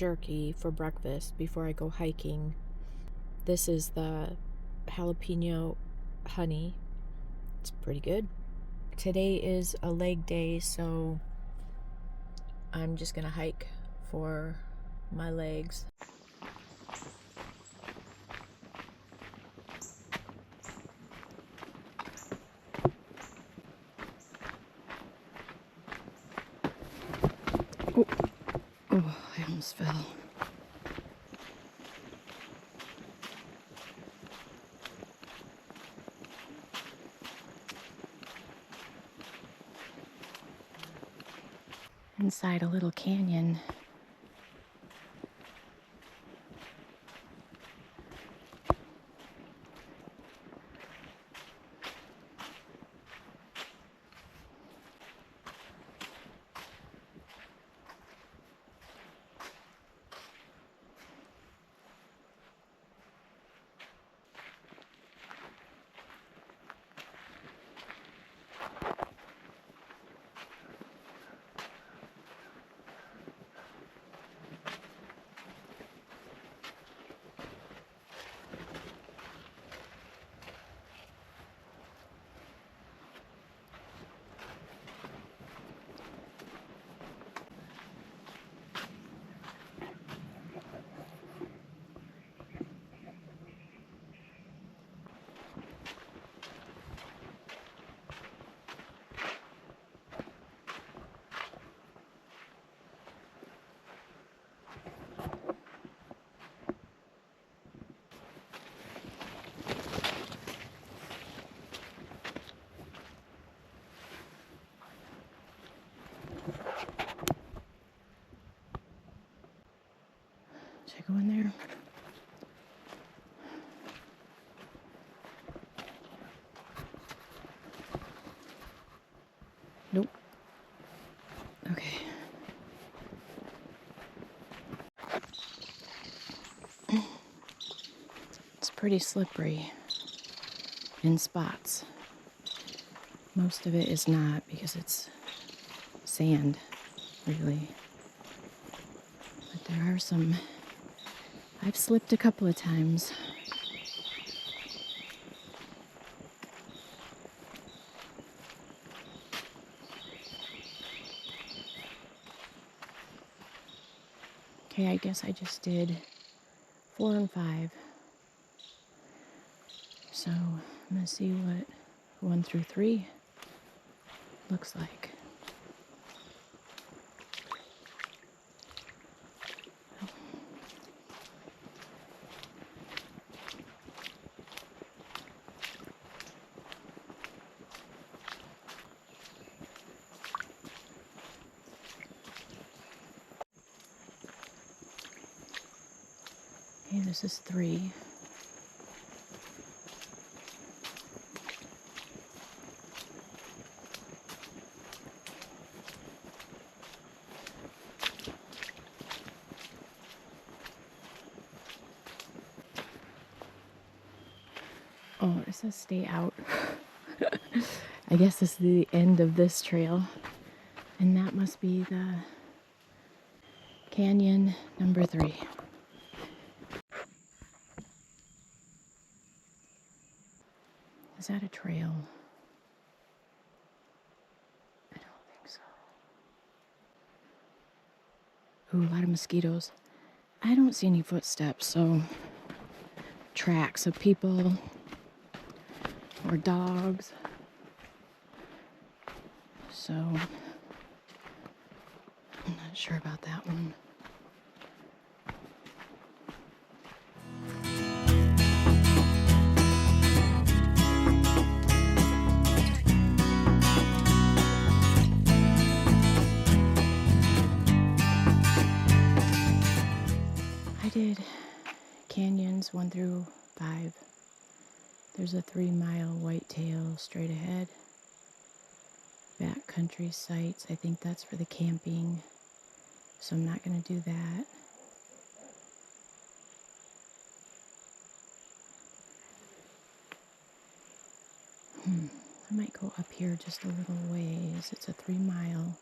jerky for breakfast before I go hiking. This is the jalapeno honey. It's pretty good. Today is a leg day, so I'm just gonna hike for my legs. Oh, I almost fell. Inside a little canyon. Should I go in there? Nope. Okay. It's pretty slippery in spots. Most of it is not because it's sand, really. But there are some. I've slipped a couple of times. Okay, I guess I just did 4 and 5. So I'm gonna see what 1 through 3 looks like. Okay, this is 3. Oh, it says stay out. I guess this is the end of this trail. And that must be the canyon number 3. Is that a trail? I don't think so. Ooh, a lot of mosquitoes. I don't see any footsteps, so tracks of people or dogs. So I'm not sure about that one. I did canyons 1 through 5. There's a 3-mile whitetail straight ahead. Backcountry sites, I think that's for the camping, so I'm not going to do that. I might go up here just a little ways. It's a 3-mile,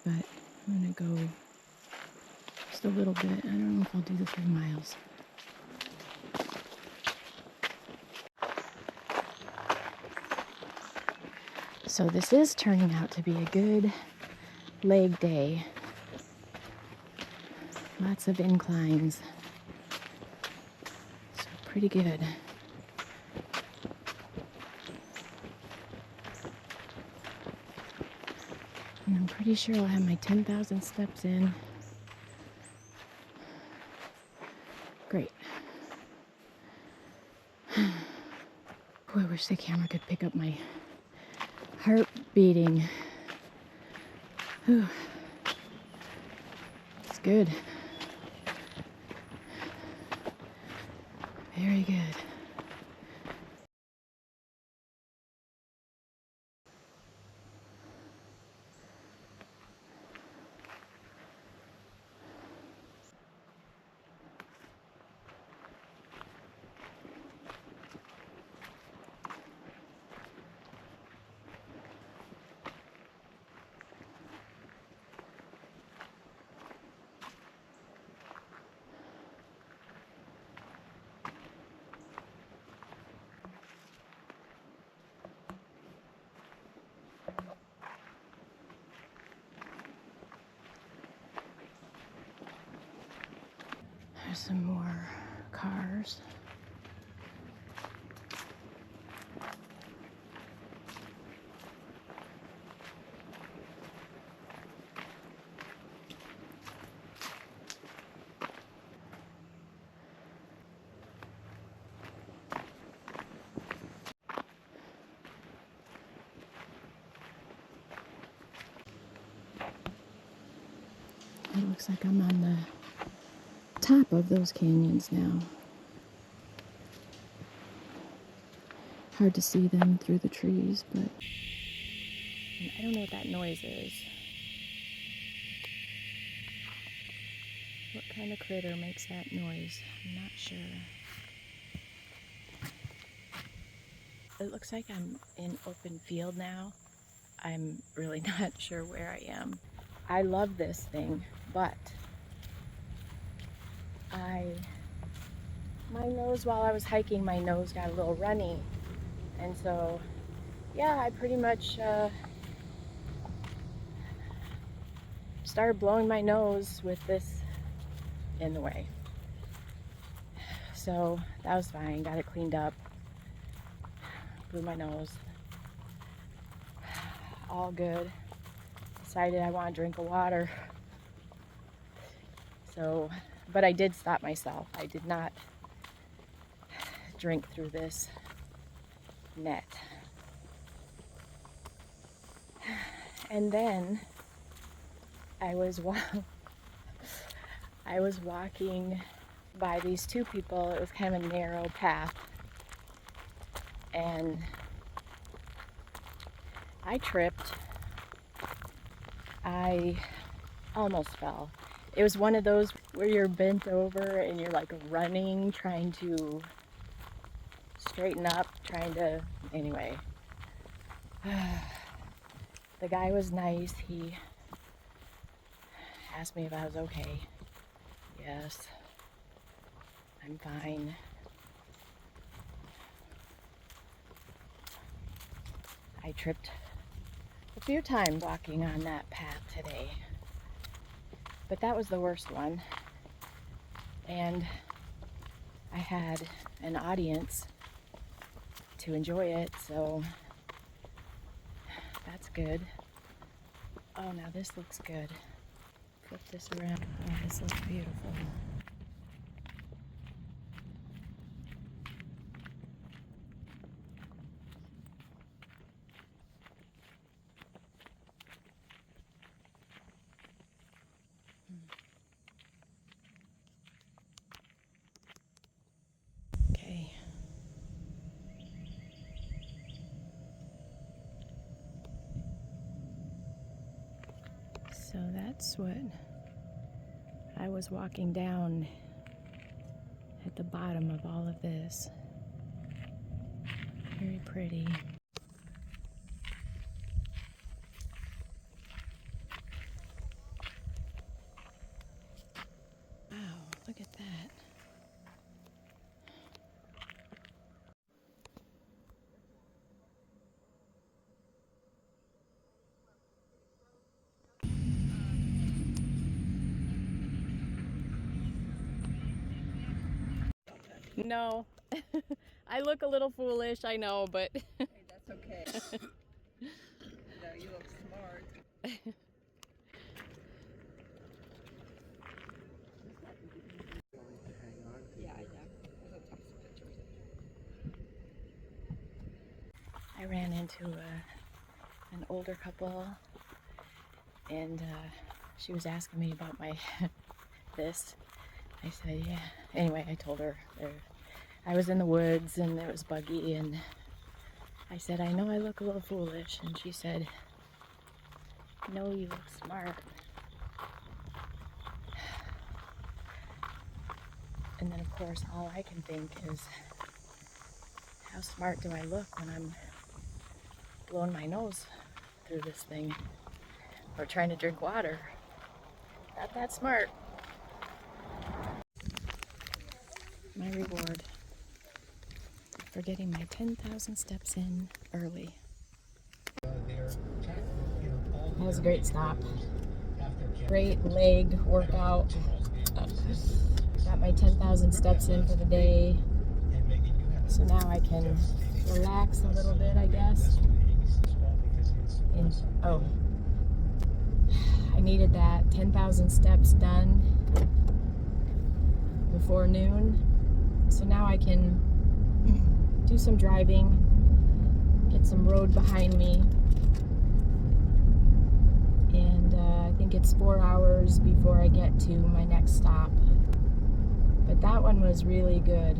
but I'm going to go Just a little bit. I don't know if I'll do the 3 miles. So this is turning out to be a good leg day. Lots of inclines. So pretty good. And I'm pretty sure I'll have my 10,000 steps in. Great. Oh, I wish the camera could pick up my heart beating. Whew. It's good. Very good. There's some more cars. It looks like I'm on the top of those canyons now. Hard to see them through the trees, but I don't know what that noise is. What kind of critter makes that noise? I'm not sure. It looks like I'm in open field now. I'm really not sure where I am. I love this thing, but my nose, while I was hiking, my nose got a little runny. And so, yeah, I pretty much started blowing my nose with this in the way. So that was fine, got it cleaned up, blew my nose, all good. Decided I want to drink of water. So, but I did stop myself. I did not drink through this net. And then I was walking by these two people. It was kind of a narrow path, and I tripped. I almost fell. It was one of those where you're bent over and you're like running, trying to straighten up, anyway. The guy was nice. He asked me if I was okay. Yes, I'm fine. I tripped a few times walking on that path today, but that was the worst one. And I had an audience to enjoy it, so that's good. Oh, now this looks good. Flip this around. Oh, this looks beautiful. Okay. So that's what I was walking down at the bottom of all of this. Very pretty. No. I look a little foolish, I know, but Hey, that's okay. No, you look smart. Yeah, I know. I'll take some pictures. I ran into an older couple, and she was asking me about my this. I said, yeah. Anyway, I told her I was in the woods and it was buggy, and I said, I know I look a little foolish, and she said, no, you look smart. And then, of course, all I can think is, how smart do I look when I'm blowing my nose through this thing or trying to drink water? Not that smart. My reward for getting my 10,000 steps in early. That was a great stop. Great leg workout. Got my 10,000 steps in for the day. So now I can relax a little bit, I guess. And, oh, I needed that 10,000 steps done before noon. So now I can do some driving, get some road behind me. And I think it's 4 hours before I get to my next stop. But that one was really good.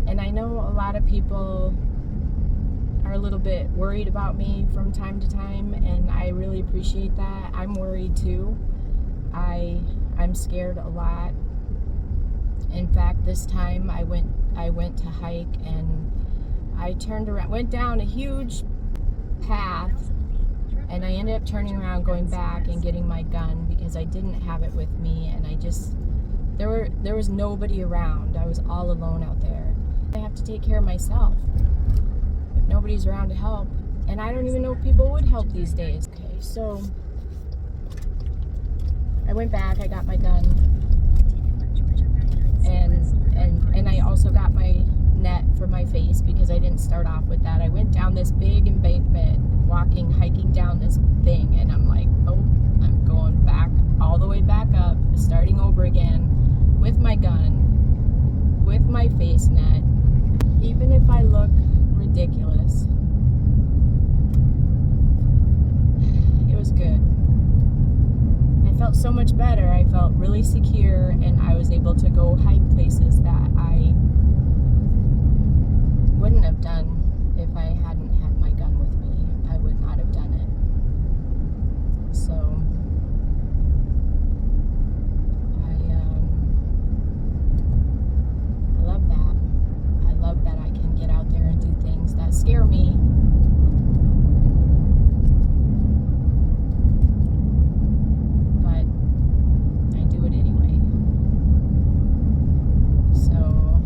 And I know a lot of people are a little bit worried about me from time to time, and I really appreciate that. I'm worried too. I'm scared a lot. In fact, this time I went to hike, and I turned around, went down a huge path, and I ended up turning around, going back and getting my gun because I didn't have it with me, and there was nobody around. I was all alone out there. I have to take care of myself if nobody's around to help, and I don't even know if people would help these days. Okay, so I went back, I got my gun, and I also got my net for my face because I didn't start off with that. I went down this big embankment, hiking down this thing, and I'm like, oh, I'm going back, all the way back up, starting over again with my gun, with my face net. Even if I look ridiculous, it was good. I felt so much better. I felt really secure, and I was able to go hike places that I wouldn't have done if I hadn't had my gun with me. I would not have done it. So I love that. I love that I can get out there and do things that scare me. But I do it anyway. So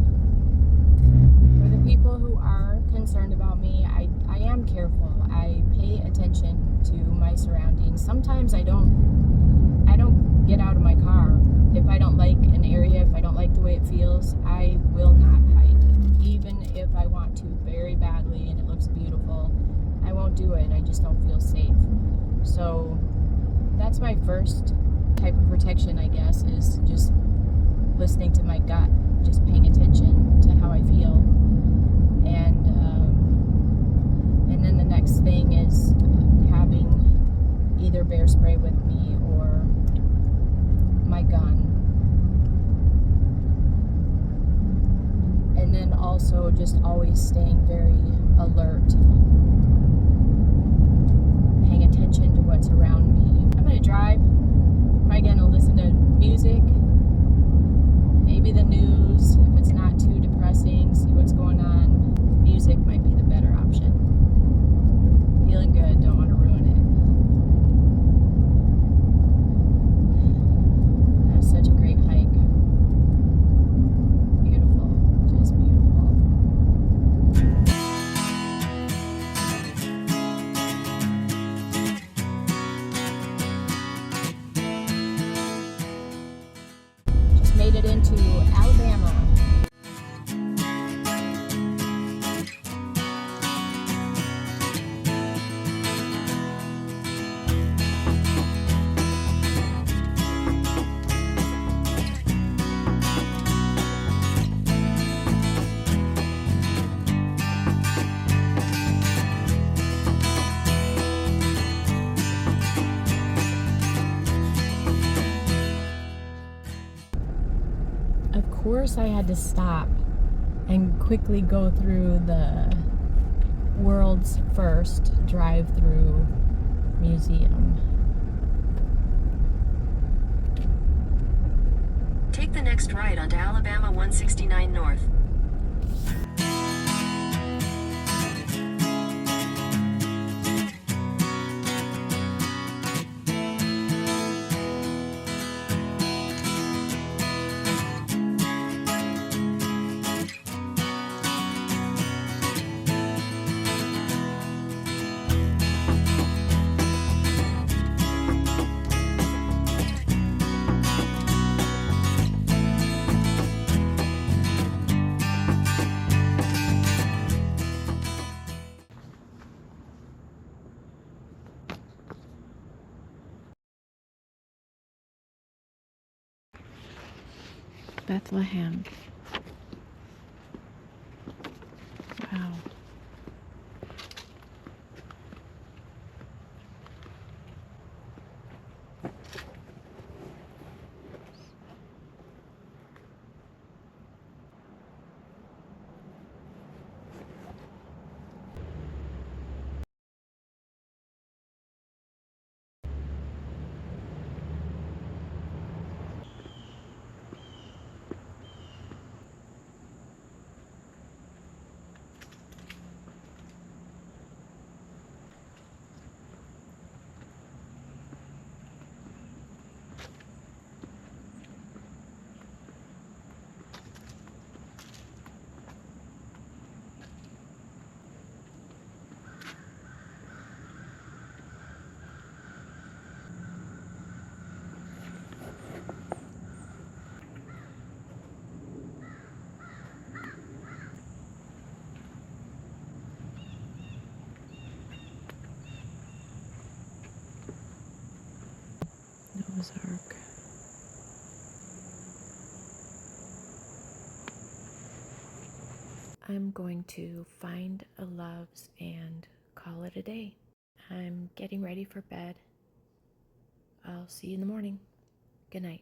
for the people who are concerned about me, I am careful. I pay attention to my surroundings. Sometimes I don't get out of my car. If I don't like an area, if I don't like the way it feels, I will not hike. Even if I want to very badly and it looks beautiful, I won't do it. I just don't feel safe. So that's my first type of protection, I guess, is just listening to my gut, just paying attention to how I feel. And then the next thing is having either bear spray with me or my gun. And then also just always staying very alert, paying attention to what's around me. I'm going to drive. Probably going to listen to music, maybe the news, if it's not too depressing, see what's going on. Music might be the better option. Feeling good, don't want to ruin it. That was such a great hike. Beautiful, just beautiful. Just made it into Alabama. first I had to stop and quickly go through the world's first drive-through museum. Take the next right onto Alabama 169 North. Bethlehem. Wow. Noah's Ark. I'm going to find a Love's and call it a day. I'm getting ready for bed. I'll see you in the morning. Good night.